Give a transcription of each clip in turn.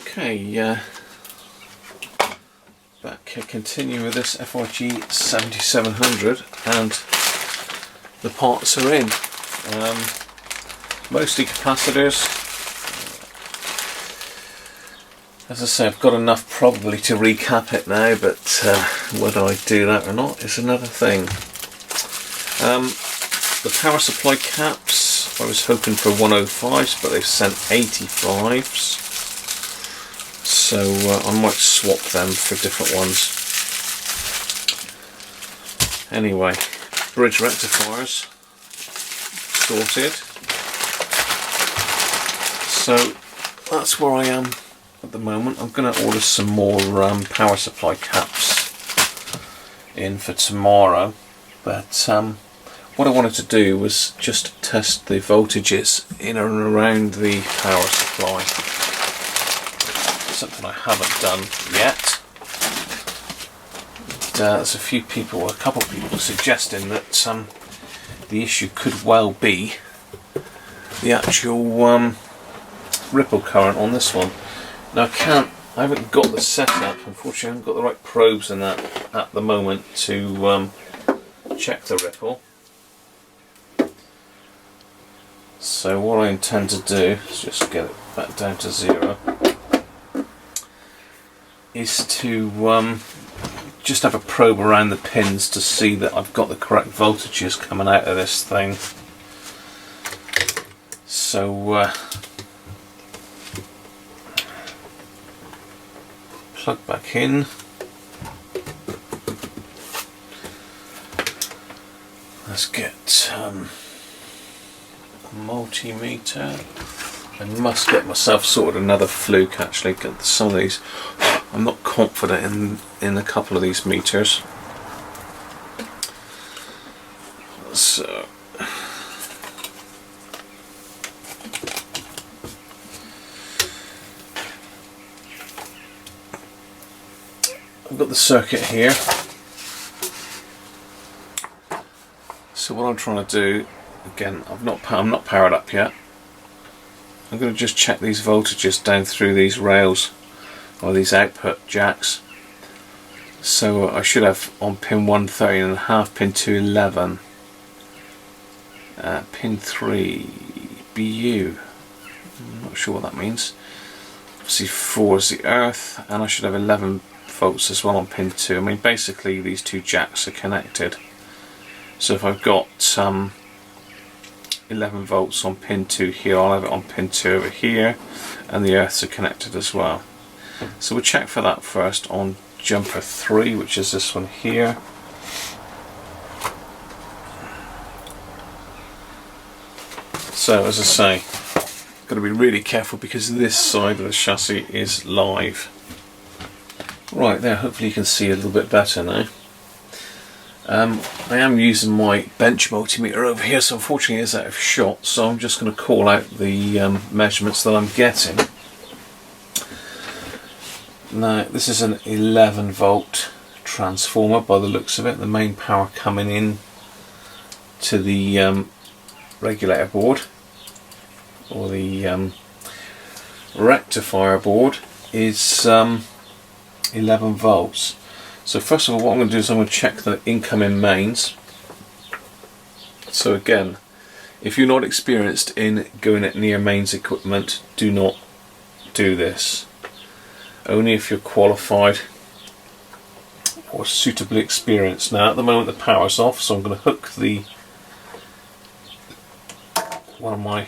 Okay, back continue with this FRG-7700, and the parts are in. Mostly capacitors. As I say, I've got enough probably to recap it now, but whether I do that or not is another thing. The power supply caps, I was hoping for 105s, but they've sent 85s. So I might swap them for different ones. Anyway, bridge rectifiers sorted. So that's where I am at the moment. I'm going to order some more power supply caps in for tomorrow. But what I wanted to do was just test the voltages in and around the power supply. Something I haven't done yet. There's a couple of people suggesting that the issue could well be the actual ripple current on this one. Now I haven't got the setup, unfortunately I haven't got the right probes in that at the moment to check the ripple. So what I intend to do is just get it back down to 0. Is to just have a probe around the pins to see that I've got the correct voltages coming out of this thing. So plug back in. Let's get a multimeter. I must get myself sorted another fluke actually. Get some of these. I'm not confident in a couple of these meters. So I've got the circuit here. So what I'm trying to do, again, I'm not powered up yet. I'm going to just check these voltages down through these rails, or these output jacks. So I should have on pin 113.5, pin 211, pin 3 BU. I'm not sure what that means. Obviously 4 is the earth, and I should have 11 volts as well on pin 2. I mean, basically these two jacks are connected. So if I've got 11 volts on pin 2 here, I'll have it on pin 2 over here, and the earths are connected as well. So we'll check for that first on jumper 3, which is this one here. So as I say, got to be really careful because this side of the chassis is live. Right there, hopefully you can see a little bit better now. I am using my bench multimeter over here, so unfortunately it is out of shot, so I'm just going to call out the measurements that I'm getting. Now this is an 11 volt transformer by the looks of it. The main power coming in to the regulator board, or the rectifier board, is 11 volts. So first of all, what I'm going to do is I'm going to check the incoming mains. So again, if you're not experienced in going at near mains equipment, do not do this. Only if you're qualified or suitably experienced. Now at the moment the power's off, so I'm going to hook one of my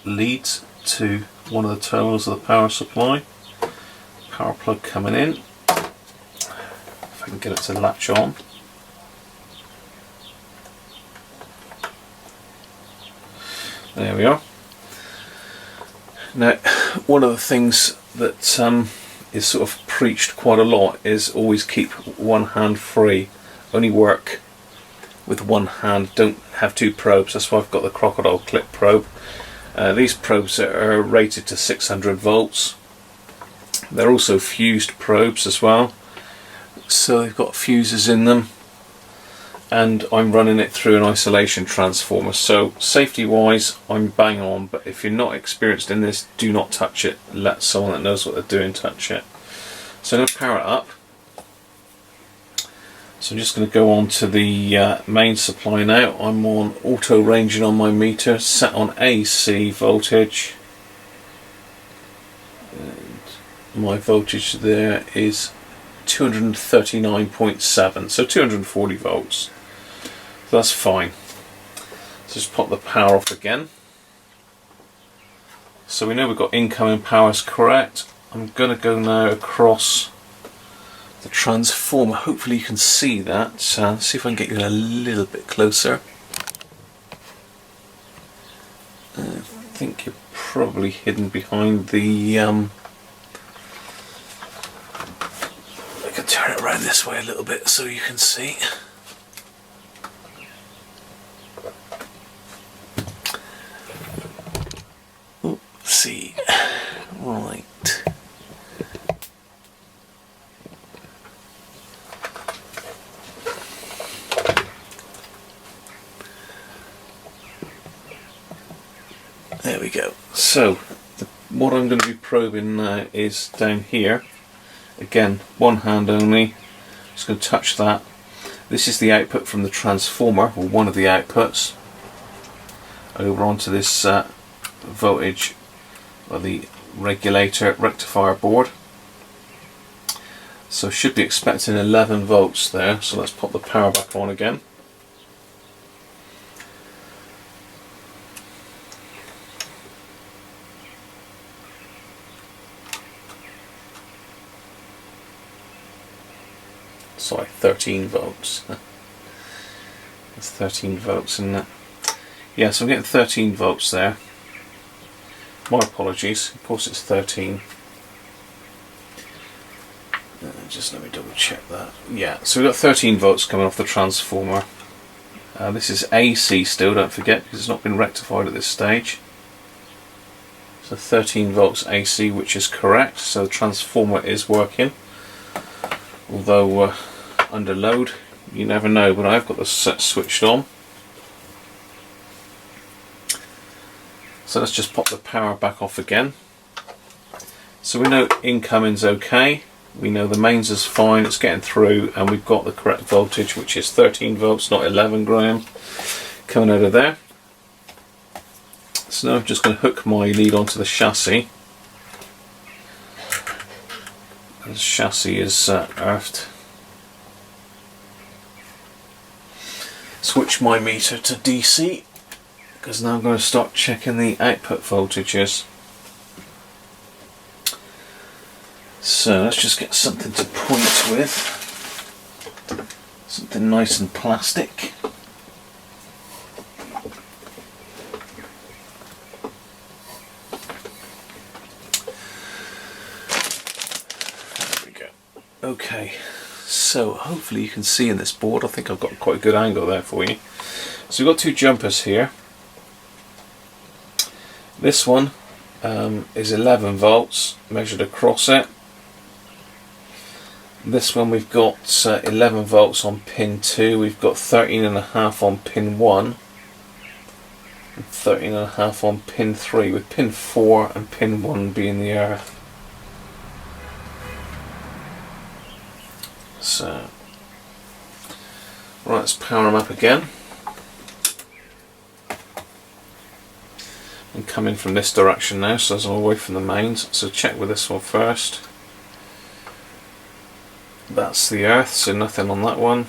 leads to one of the terminals of the power supply. Power plug coming in. If I can get it to latch on. There we are. Now, one of the things that is sort of preached quite a lot is always keep one hand free. Only work with one hand. Don't have two probes. That's why I've got the crocodile clip probe. These probes are rated to 600 volts. They're also fused probes as well. So they've got fuses in them. and I'm running it through an isolation transformer, so safety wise I'm bang on, but if you're not experienced in this, do not touch it. Let someone that knows what they're doing touch it. So I'm going to power it up. So I'm just going to go on to the main supply now. I'm on auto ranging on my meter, set on AC voltage, and my voltage there is 239.7, so 240 volts. So that's fine. So just pop the power off again. So we know we've got incoming power is correct. I'm going to go now across the transformer. Hopefully you can see that. See if I can get you a little bit closer. I think you're probably hidden behind the I can turn it around this way a little bit so you can see. See, right. There we go. So, what I'm going to be probing now is down here. Again, one hand only. Just going to touch that. This is the output from the transformer, or one of the outputs, over onto this voltage, or the regulator rectifier board. So should be expecting 11 volts there. So let's pop the power back on again. Sorry, 13 volts. It's 13 volts in that. Yeah, so I'm getting 13 volts there. My apologies, of course it's 13. Just let me double check that. Yeah, so we've got 13 volts coming off the transformer. This is AC still, don't forget, because it's not been rectified at this stage. So 13 volts AC, which is correct, so the transformer is working. Although under load, you never know, but I've got the set switched on. So let's just pop the power back off again. So we know incoming's okay, we know the mains is fine, it's getting through, and we've got the correct voltage, which is 13 volts, not 11 graham, coming out of there. So now I'm just going to hook my lead onto the chassis. The chassis is earthed. Switch my meter to DC, because now I'm going to start checking the output voltages. So let's just get something to point with, something nice and plastic. There we go. Okay, so hopefully you can see in this board. I think I've got quite a good angle there for you. So we've got two jumpers here. This one is 11 volts measured across it. This one we've got 11 volts on pin 2, we've got 13.5 on pin 1, and 13.5 on pin 3, with pin 4 and pin 1 being the earth. So, right, let's power them up again. And come in from this direction now, so as I'm away from the mains. So check with this one first. That's the earth, so nothing on that one.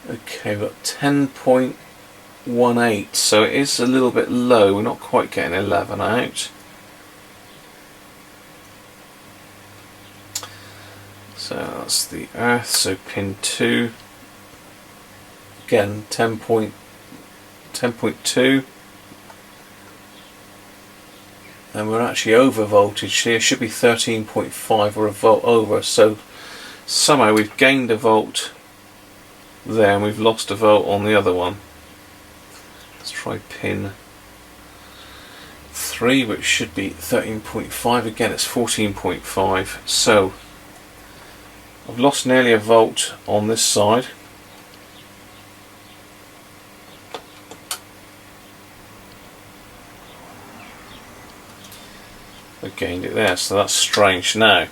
Okay, we've got 10.18, so it is a little bit low, we're not quite getting 11 out. So that's the earth, so pin 2. Again, 10.2. And we're actually over voltage here, should be 13.5 or a volt over, so somehow we've gained a volt there and we've lost a volt on the other one. Let's try pin 3, which should be 13.5, again it's 14.5, so I've lost nearly a volt on this side, I gained it there, so that's strange. Now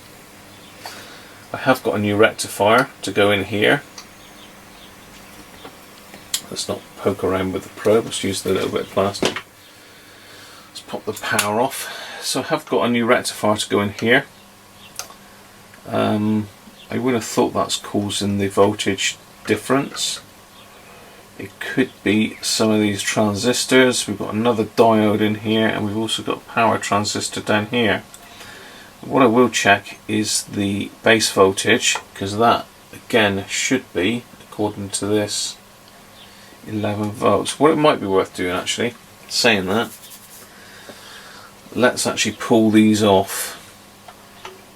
I have got a new rectifier to go in here. Let's not poke around with the probe, let's use the little bit of plastic. Let's pop the power off. So I have got a new rectifier to go in here. I would have thought that's causing the voltage difference. It could be some of these transistors. We've got another diode in here, and we've also got a power transistor down here. What I will check is the base voltage, because that again should be, according to this, 11 volts. What it might be worth doing, actually, saying that, let's actually pull these off,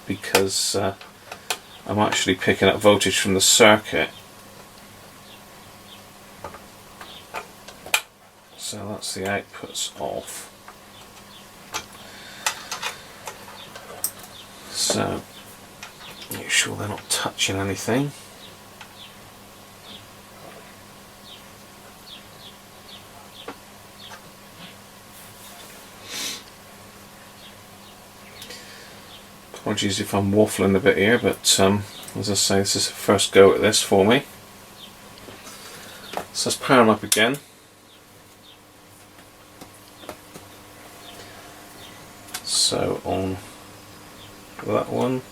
because I'm actually picking up voltage from the circuit. So that's the outputs off. So make sure they're not touching anything. Apologies if I'm waffling a bit here, but as I say, this is the first go at this for me. So let's power them up again. So on that one,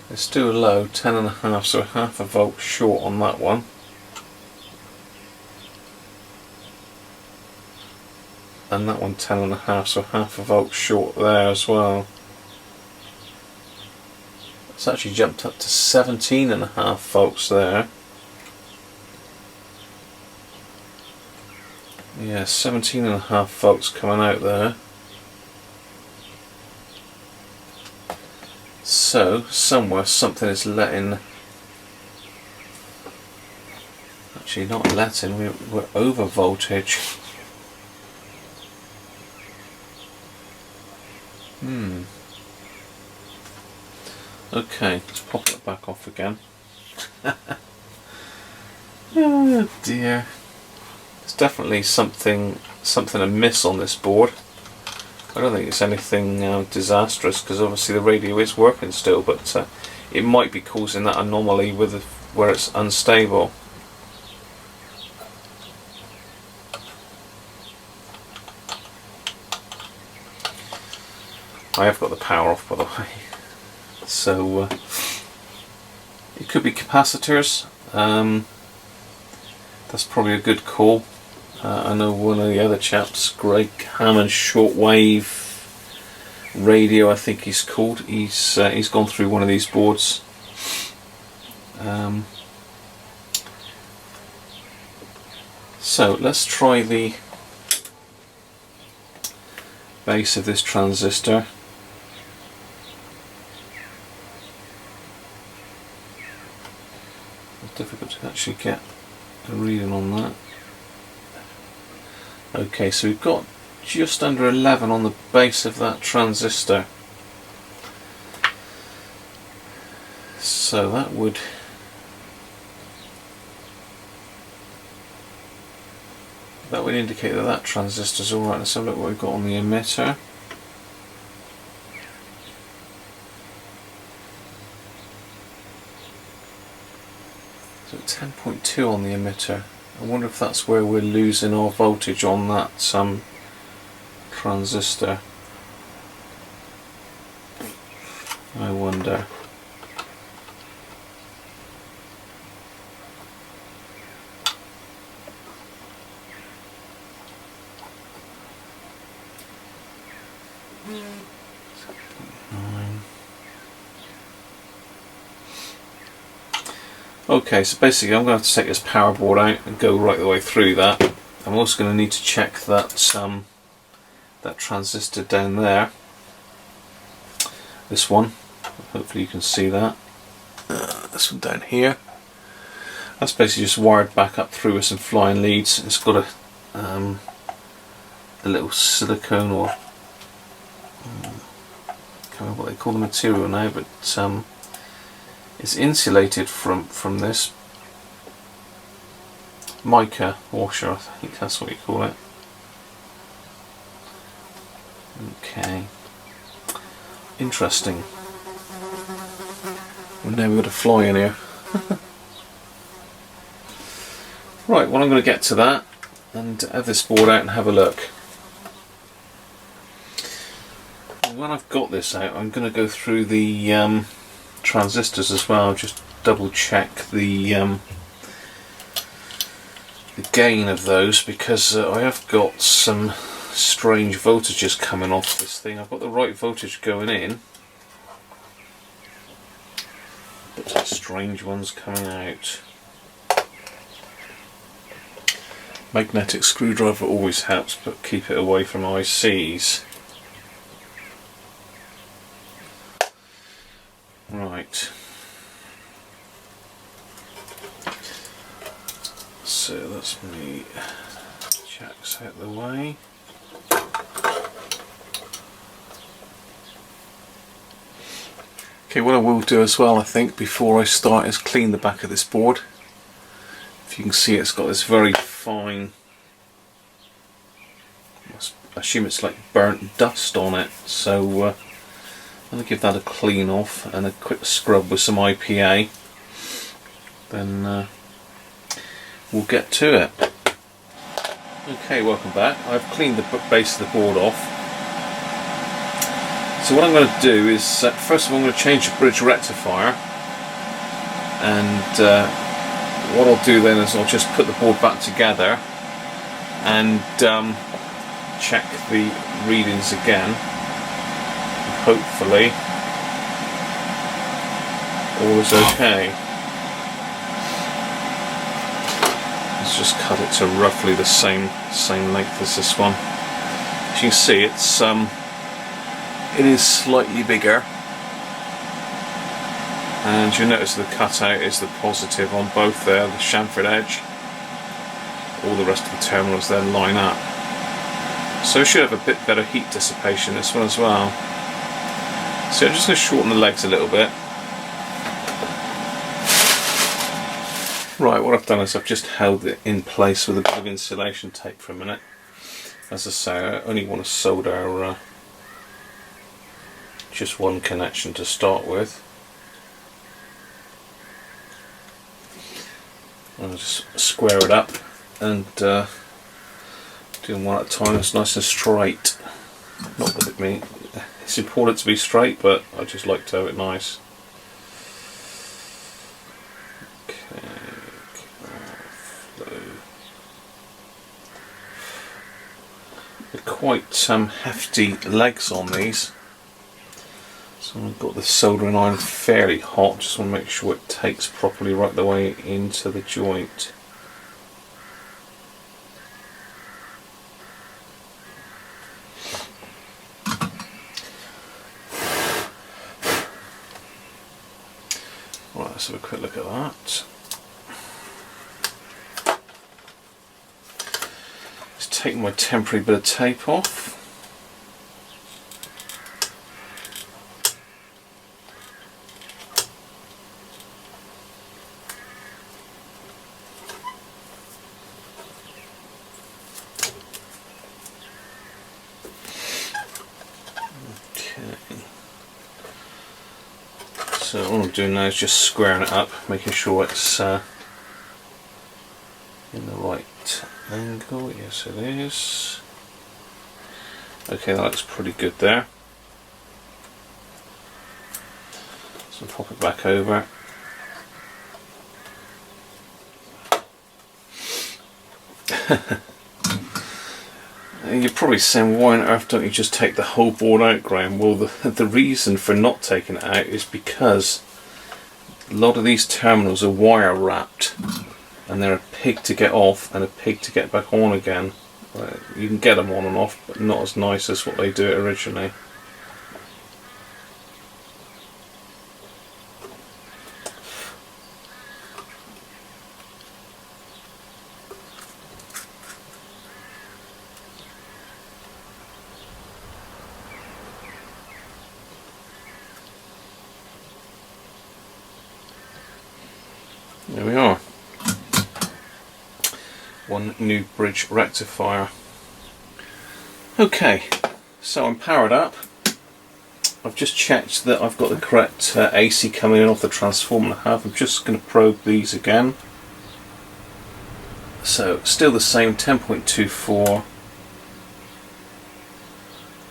it's still low, 10.5, so half a volt short on that one. And that one 10.5, so half a volt short there as well. It's actually jumped up to 17.5 volts there. Yeah, 17.5 volts coming out there. So somewhere something is letting, actually not letting, we're over voltage. Okay, let's pop it back off again. Oh dear. There's definitely something amiss on this board. I don't think it's anything disastrous, because obviously the radio is working still, but it might be causing that anomaly with where it's unstable. I have got the power off, by the way. So it could be capacitors. That's probably a good call. I know one of the other chaps, Greg Hammond Shortwave Radio, I think he's called. He's gone through one of these boards. So let's try the base of this transistor. It's difficult to actually get a reading on that. Okay, so we've got just under 11 on the base of that transistor. So that would indicate that that transistor's alright. Let's have a look what we've got on the emitter. So 10.2 on the emitter. I wonder if that's where we're losing our voltage on that transistor. I wonder. Okay, so basically I'm going to have to take this power board out and go right the way through that. I'm also going to need to check that that transistor down there. This one, hopefully you can see that. This one down here. That's basically just wired back up through with some flying leads. It's got a little silicone, or I can't remember what they call the material now, but it's insulated from this, mica washer, I think that's what you call it. Okay, interesting. We've never got a fly in here. Right, well, I'm going to get to that and have this board out and have a look. When I've got this out, I'm going to go through the transistors as well, just double check the gain of those, because I have got some strange voltages coming off this thing. I've got the right voltage going in, but some strange ones coming out. Magnetic screwdriver always helps, but keep it away from ICs. Right. So that's me. Jacks out the way. Okay, what I will do as well, I think, before I start, is clean the back of this board. If you can see, it's got this very fine, I assume it's like burnt dust on it, so I'm going to give that a clean off and a quick scrub with some IPA, then we'll get to it. Okay, welcome back. I've cleaned the base of the board off. So what I'm going to do is, first of all, I'm going to change the bridge rectifier, and what I'll do then is I'll just put the board back together and check the readings again. Hopefully all is okay. Let's just cut it to roughly the same length as this one. As you can see, it is slightly bigger, and you'll notice the cutout is the positive on both there, the chamfered edge. All the rest of the terminals then line up, so it should have a bit better heat dissipation, this one as well. So I'm just going to shorten the legs a little bit. Right, what I've done is I've just held it in place with a bit of insulation tape for a minute. As I say, I only want to solder just one connection to start with. I'll just square it up and do them one at a time. It's nice and straight. Not that it's important to be straight, but I just like to have it nice. Okay, they're quite hefty legs on these. So I've got the soldering iron fairly hot, just want to make sure it takes properly right the way into the joint. Right, let's have a quick look at that. Just take my temporary bit of tape off. So all I'm doing now is just squaring it up, making sure it's in the right angle. Yes, it is. Okay, that looks pretty good there. So pop it back over. You're probably saying, why on earth don't you just take the whole board out, Graham? Well, the reason for not taking it out is because a lot of these terminals are wire wrapped, and they're a pig to get off and a pig to get back on again. You can get them on and off, but not as nice as what they do it originally. There we are. one new bridge rectifier. Okay, so I'm powered up. I've just checked that I've got the correct AC coming in off the transformer I have. I'm just going to probe these again. So still the same, 10.24,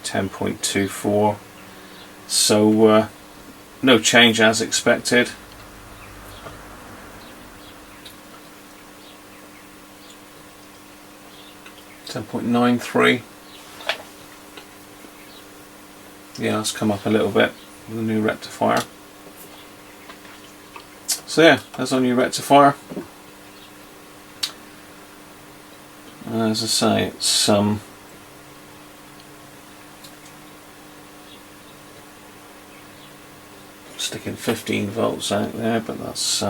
10.24. So no change as expected. .93. Yeah, it's come up a little bit with the new rectifier. So yeah, that's our new rectifier. As I say, it's sticking 15 volts out there, but that's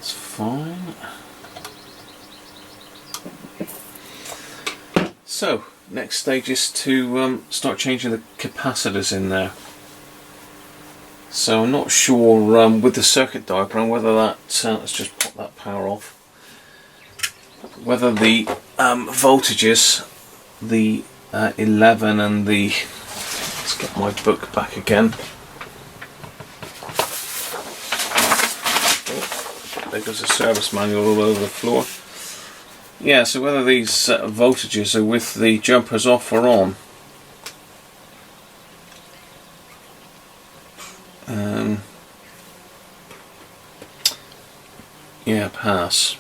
fine. So next stage is to start changing the capacitors in there. So I'm not sure with the circuit diagram whether that, let's just pop that power off, whether the voltages, the 11 and the, let's get my book back again. Oh, there goes the service manual all over the floor. Yeah, so whether these voltages are with the jumpers off or on. Yeah, pass.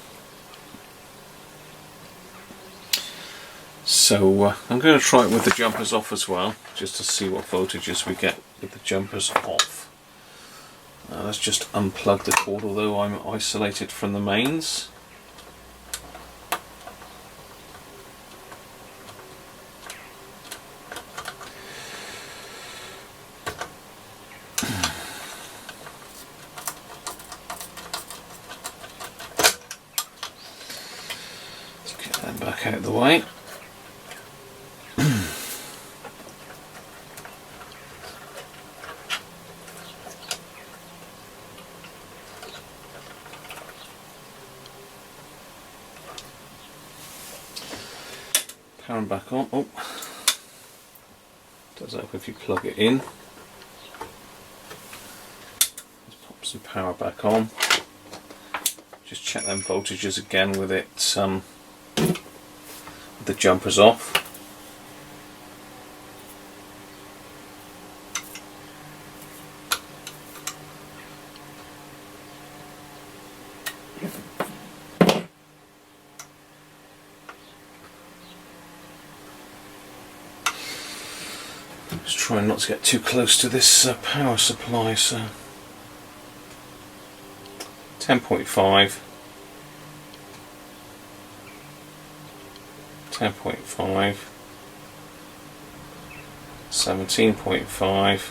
So I'm going to try it with the jumpers off as well, just to see what voltages we get with the jumpers off. Let's just unplug the cord, although I'm isolated from the mains. Back out of the way. Power back on. Oh, does that if you plug it in. Let's pop some power back on. Just check them voltages again with it. The jumpers off. Just trying not to get too close to this power supply. So 10.5. 10.5, 17.5,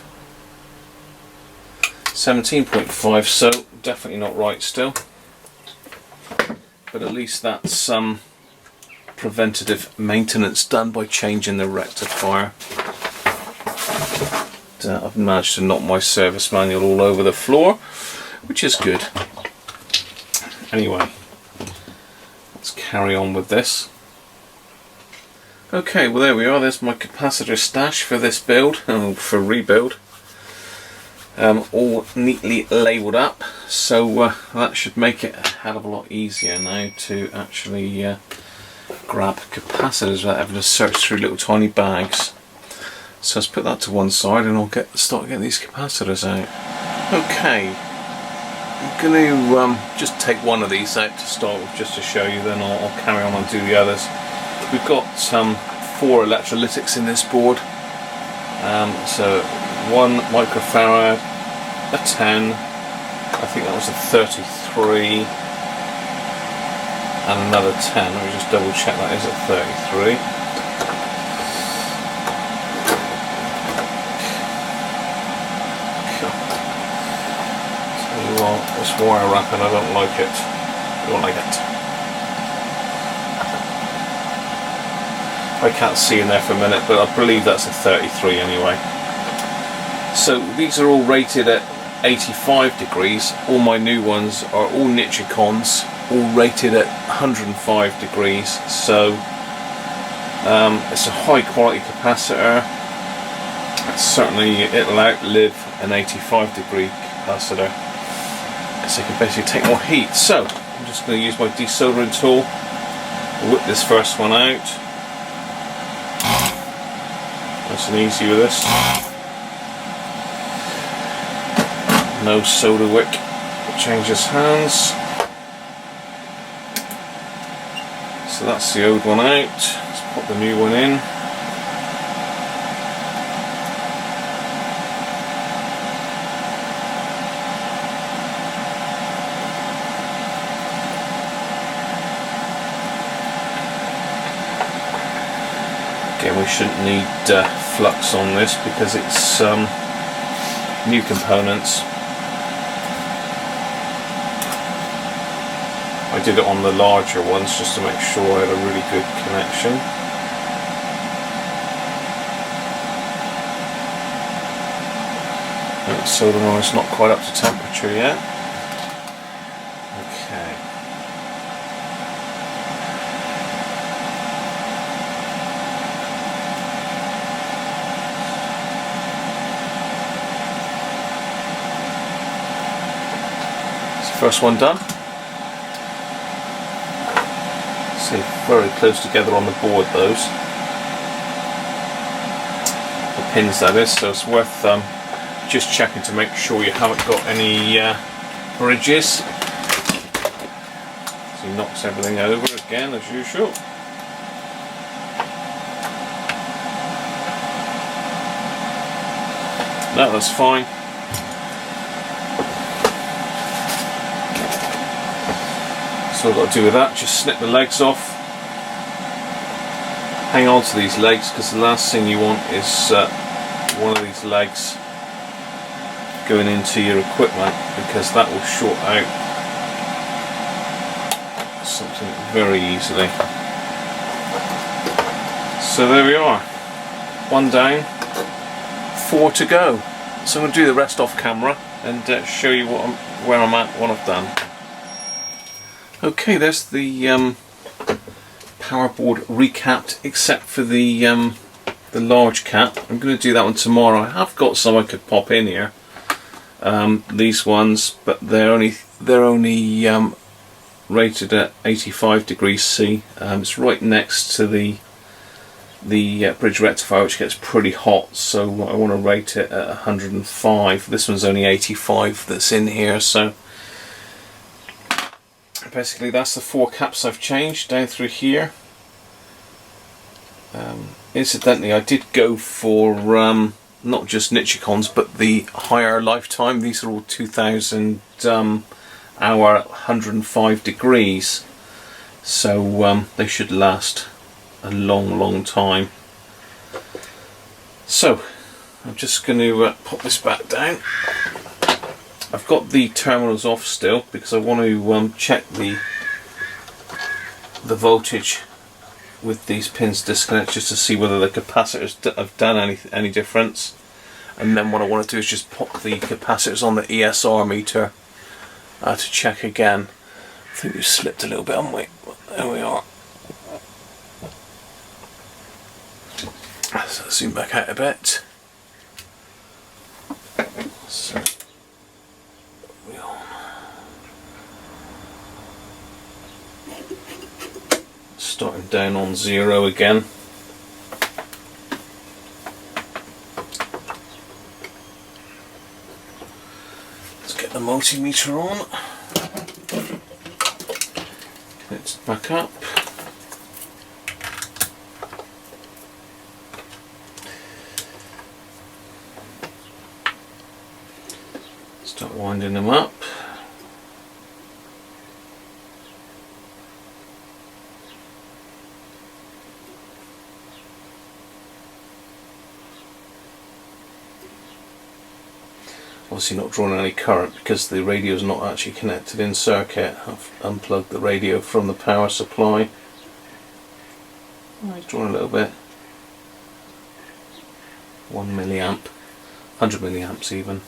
17.5, so definitely not right still, but at least that's some preventative maintenance done by changing the rectifier. I've managed to knock my service manual all over the floor, which is good. Anyway, let's carry on with this. Okay, well there we are, there's my capacitor stash for this build, for rebuild. All neatly labelled up, so that should make it a hell of a lot easier now to actually grab capacitors without having to search through little tiny bags. So let's put that to one side and I'll start getting these capacitors out. Okay, I'm going to just take one of these out to start with just to show you, then I'll carry on and do the others. We've got 4 electrolytics in this board, so 1 microfarad, a 10, I think that was a 33, and another 10. Let me just double check that is a 33. Tell you what, this wire wrapping, I don't like it. I don't like it. I can't see in there for a minute, but I believe that's a 33 anyway. So these are all rated at 85 degrees. All my new ones are all Nichicons, all rated at 105 degrees, so it's a high quality capacitor. Certainly it'll outlive an 85 degree capacitor, because they can basically take more heat. So I'm just going to use my desoldering tool, whip this first one out. Nice and easy with this. No solder wick changes hands. So that's the old one out. Let's pop the new one in. Again, we shouldn't need flux on this because it's new components. I did it on the larger ones just to make sure I had a really good connection. The solder iron's not quite up to temperature yet. Okay. It's the first one done. Very close together on the board, those, the pins that is, so it's worth just checking to make sure you haven't got any bridges. So he knocks everything over again as usual. No, that's fine. So what I've got to do with that, just snip the legs off. Hang on to these legs, because the last thing you want is one of these legs going into your equipment, because that will short out something very easily. So there we are, one down, 4 to go. So I'm going to do the rest off camera and show you where I'm at, what I've done. Okay, there's the power board recapped, except for the large cap. I'm going to do that one tomorrow. I have got some I could pop in here. These ones, but they're only rated at 85 degrees C. It's right next to the bridge rectifier, which gets pretty hot, so I want to rate it at 105. This one's only 85 that's in here, so basically that's the 4 caps I've changed down through here. Incidentally, I did go for not just Nichicons but the higher lifetime. These are all 2000 hour 105 degrees, so they should last a long time. So I'm just going to pop this back down. I've got the terminals off still because I want to check the voltage with these pins disconnected, just to see whether the capacitors have done any difference. And then what I want to do is just pop the capacitors on the ESR meter to check again. I think we've slipped a little bit, haven't we? There we are. So zoom back out a bit. So starting down on 0 again. Let's get the multimeter on. Connect it back up. Start winding them up. Obviously not drawing any current because the radio is not actually connected in circuit. I've unplugged the radio from the power supply. Oh, it's drawing a little bit. 1 milliamp, 100 milliamps even.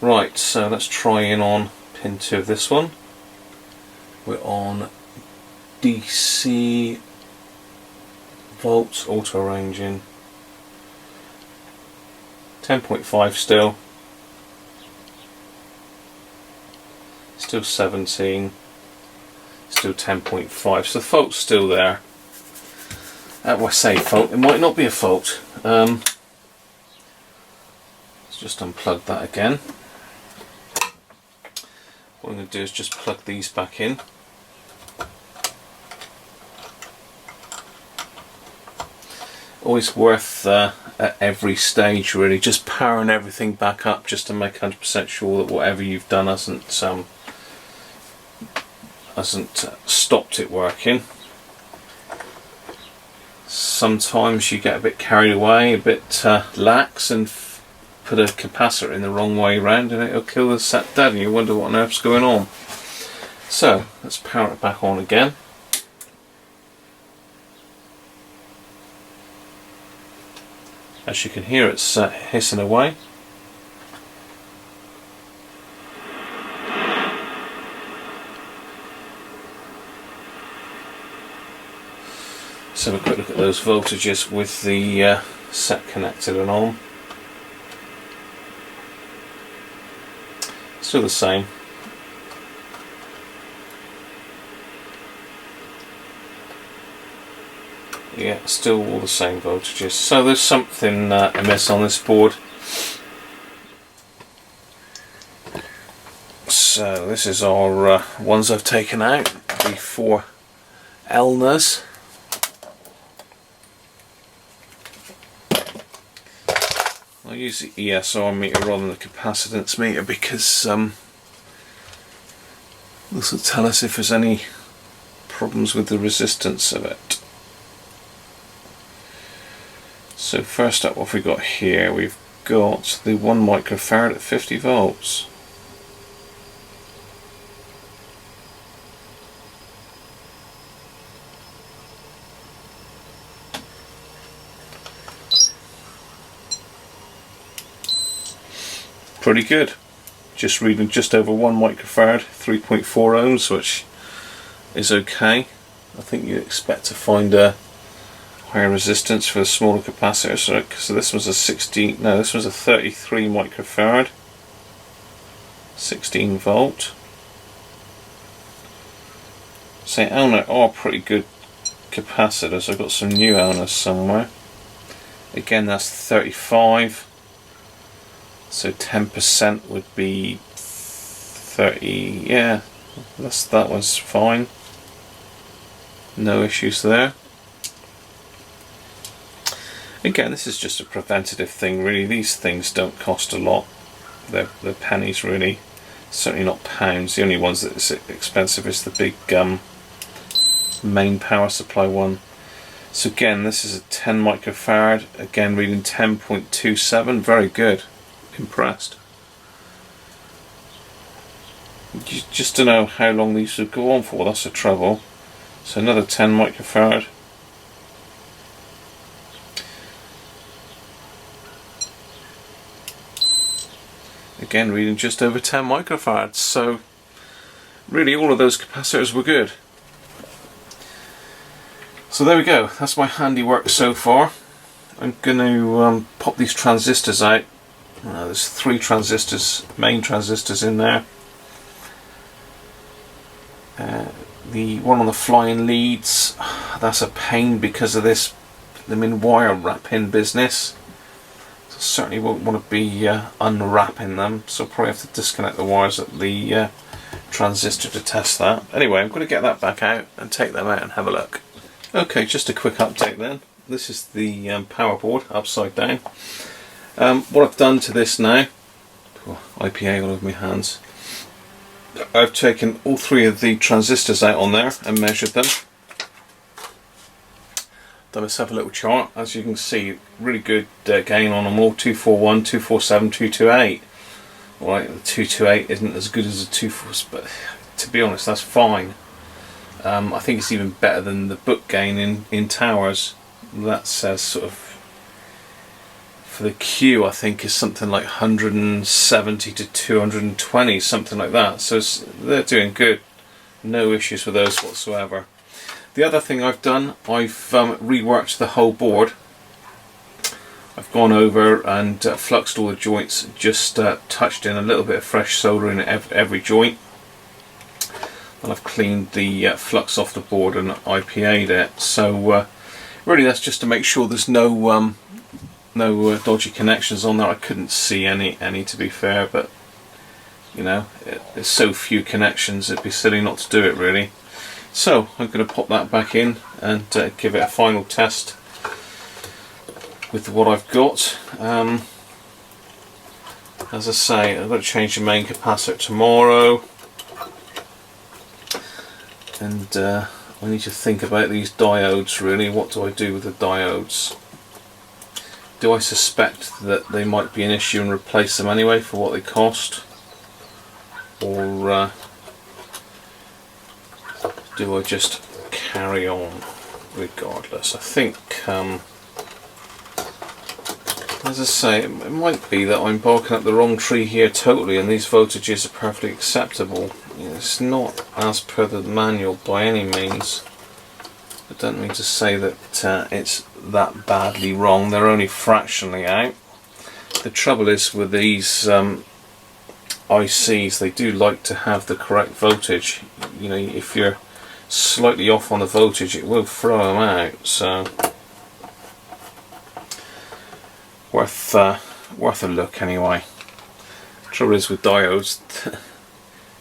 Right, so let's try in on pin 2 of this one. We're on DC volts, auto ranging, 10.5 still 17, still 10.5, so the fault's still there. Well, I say fault, it might not be a fault. Let's just unplug that again. What I'm going to do is just plug these back in. Always worth at every stage really just powering everything back up just to make 100% sure that whatever you've done hasn't stopped it working. Sometimes you get a bit carried away, a bit lax, and put a capacitor in the wrong way round and it'll kill the set dead and you wonder what on earth's going on. So let's power it back on again. As you can hear, it's hissing away. So have a quick look at those voltages with the set connected and on. Still the same. Yeah, still all the same voltages. So there's something amiss on this board. So this is our ones I've taken out, the 4 Elnas. I use the ESR meter rather than the capacitance meter because this will tell us if there's any problems with the resistance of it. So first up, what have we got here? We've got the 1 microfarad at 50 volts. Pretty good. Just reading just over 1 microfarad, 3.4 ohms, which is okay. I think you'd expect to find a higher resistance for the smaller capacitors. So this was a 16. No, this was a 33 microfarad, 16 volt. So Elna are pretty good capacitors. I've got some new Elnas somewhere. Again, that's 35. So 10% would be 30. Yeah, that was fine. No issues there. Again, this is just a preventative thing really. These things don't cost a lot. They're pennies really. Certainly not pounds. The only ones that is expensive is the big main power supply one. So again, this is a 10 microfarad. Again, reading 10.27. Very good. Impressed. You just don't know how long these would go on for. That's the trouble. So another 10 microfarad. Again, reading just over 10 microfarads. So really all of those capacitors were good. So there we go. That's my handiwork so far. I'm going to pop these transistors out. There's 3 transistors, main transistors in there. The one on the flying leads, that's a pain because of this wire wrapping business. So certainly won't want to be unwrapping them, so I'll probably have to disconnect the wires at the transistor to test that. Anyway, I'm going to get that back out and take them out and have a look. Okay, just a quick update then. This is the power board upside down. What I've done to this now, IPA all over my hands, I've taken all 3 of the transistors out on there and measured them. Done myself a little chart. As you can see, really good gain on them all, 241, 247, 228. Right, the 228 isn't as good as the 247, but to be honest, that's fine. I think it's even better than the book gain in towers. That says sort of for the Q I think is something like 170 to 220, something like that. So they're doing good, no issues with those whatsoever. The other thing I've done, I've reworked the whole board. I've gone over and fluxed all the joints, just touched in a little bit of fresh solder in every joint, and I've cleaned the flux off the board and IPA'd it. So really that's just to make sure there's no dodgy connections on there. I couldn't see any to be fair, but you know, there's so few connections, it'd be silly not to do it really. So I'm going to pop that back in and give it a final test with what I've got. As I say, I've got to change the main capacitor tomorrow, and I need to think about these diodes really. What do I do with the diodes? Do I suspect that they might be an issue and replace them anyway for what they cost, or do I just carry on regardless? I think as I say, it might be that I'm barking up the wrong tree here totally, and these voltages are perfectly acceptable. It's not as per the manual by any means. I don't mean to say that it's that badly wrong. They're only fractionally out. The trouble is with these ICs, they do like to have the correct voltage. You know, if you're slightly off on the voltage, it will throw them out. So worth a look anyway. Trouble is with diodes,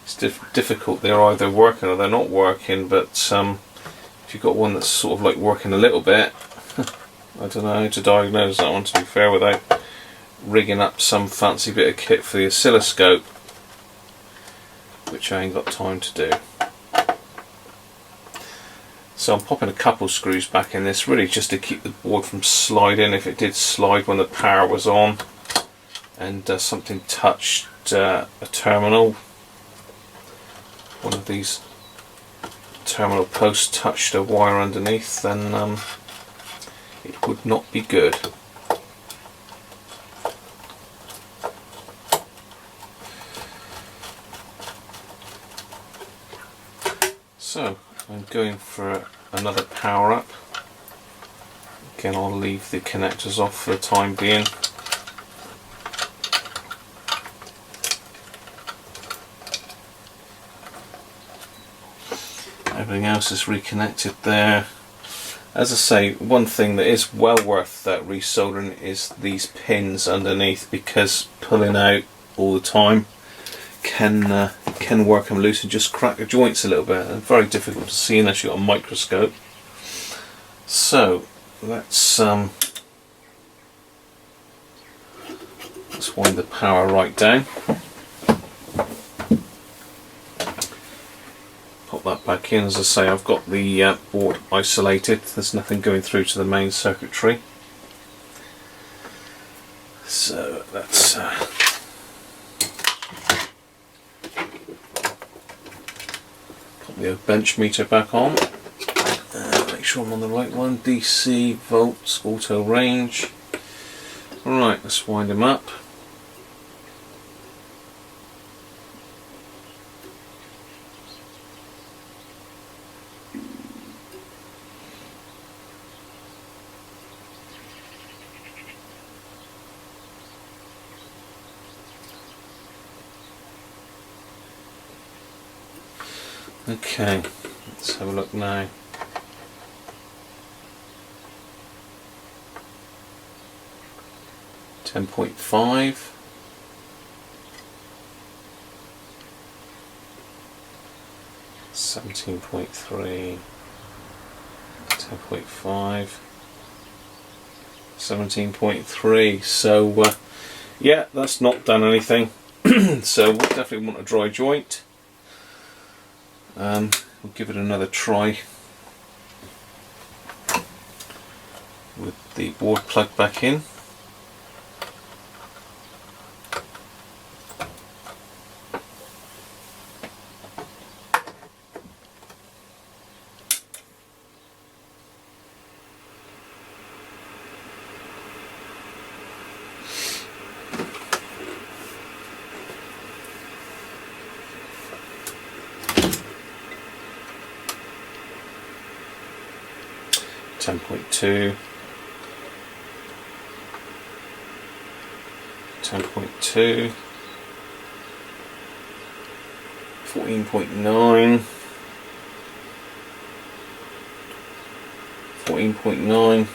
it's difficult. They're either working or they're not working. But if you've got one that's sort of like working a little bit, I don't know how to diagnose that one, to be fair, without rigging up some fancy bit of kit for the oscilloscope, which I ain't got time to do. So I'm popping a couple screws back in this, really just to keep the board from sliding if it did slide when the power was on, and something touched a terminal. One of these terminal posts touched a wire underneath, then it would not be good. So I'm going for another power up. Again, I'll leave the connectors off for the time being. Everything else is reconnected there. As I say, one thing that is well worth that resoldering is these pins underneath, because pulling out all the time can work them loose and just crack the joints a little bit, and very difficult to see unless you've got a microscope. So let's wind the power right down. Pop that back in. As I say, I've got the board isolated. There's nothing going through to the main circuitry. So let's the bench meter back on, make sure I'm on the right one. DC, volts, auto range. Alright, let's wind them up. Okay, let's have a look now. $10.5. $17.3. $10.5. $17.3. So yeah, that's not done anything. So we'll definitely want a dry joint. We'll give it another try with the board plug back in. 10.2, 10.2, 14.9, 14.9.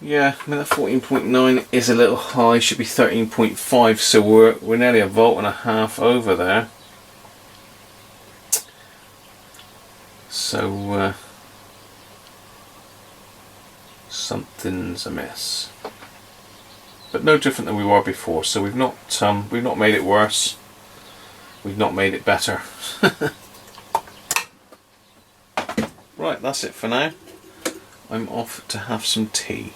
Yeah, I mean that 14.9 is a little high, should be 13.5, so we're nearly a volt and a half over there. So something's amiss, but no different than we were before. So we've not made it worse. We've not made it better. Right, that's it for now. I'm off to have some tea.